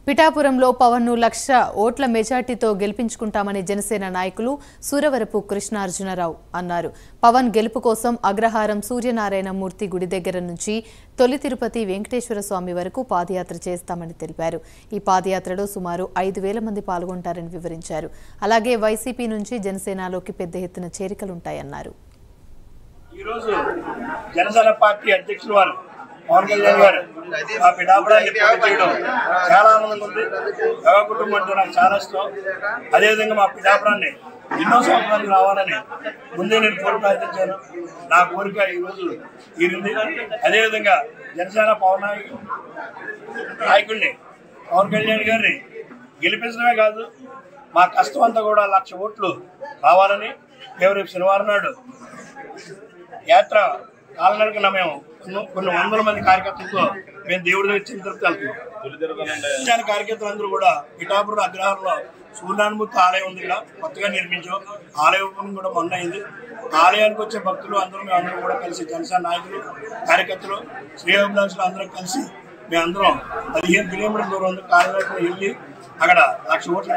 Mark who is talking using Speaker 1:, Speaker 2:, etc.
Speaker 1: పిఠాపురంలో పవన్ను 1,00,000 ఓట్ల మెజార్టీతో గెలిపించుకుంటామని జనసేన నాయకులు సూరవరపు కృష్ణార్జునరావు అన్నారు. పవన్ గెలుపు కోసం అగ్రహారం సూర్యనారాయణ మూర్తి గుడి దగ్గర నుంచి తొలి తిరుపతి వెంకటేశ్వర స్వామి వరకు పాదయాత్ర చేస్తామని తెలిపారు. ఈ పాదయాత్రలో సుమారు 5,000 మంది పాల్గొంటారని వివరించారు. అలాగే వైసీపీ నుంచి జనసేనలోకి పెద్ద ఎత్తున చేరికలుంటాయన్నారు.
Speaker 2: ఈరోజు జనసేన పార్టీ అధ్యక్షులు వారు పవన్ కళ్యాణ్ గారు ఆ పిఠాపురాన్ని పోటీ చేయడం చాలా ఆనందంగా ఉంది. యోగ కుటుంబం అంటే నాకు చాలా ఇష్టం. అదేవిధంగా మా పిఠాపురాన్ని ఎన్నో సంవత్సరాలకు రావాలని ముందే నేను కోరిక ప్రార్థించాను. నా కోరిక ఈరోజు తీరింది. అదేవిధంగా జనసేన నాయకుడిని పవన్ కళ్యాణ్ గారిని గెలిపించడమే కాదు, మా కష్టం అంతా కూడా 1,00,000 ఓట్లు రావాలని రేపు శనివారం నాడు యాత్ర కాలనడకన మేము కొన్ని వందల మంది కార్యకర్తలతో మేము దేవుడి దగ్గర తిరుపతి వెళ్తున్నాం. కార్యకర్తలందరూ కూడా పిఠాపురం అగ్రహారంలో సూర్యనారాయణమూర్తి ఆలయం ఉంది. ఇక్కడ కొత్తగా నిర్మించాం. ఆలయ ఓపెనింగ్ కూడా మొన్న అయింది. ఆలయానికి వచ్చే భక్తులు అందరూ కూడా కలిసి జనసేన నాయకులు కార్యకర్తలు శ్రేయోభిలాషులు అందరం కలిసి మేమందరం 15 కిలోమీటర్ల దూరం కాలినడకన వెళ్ళి అక్కడ 1,00,000 ఓట్ల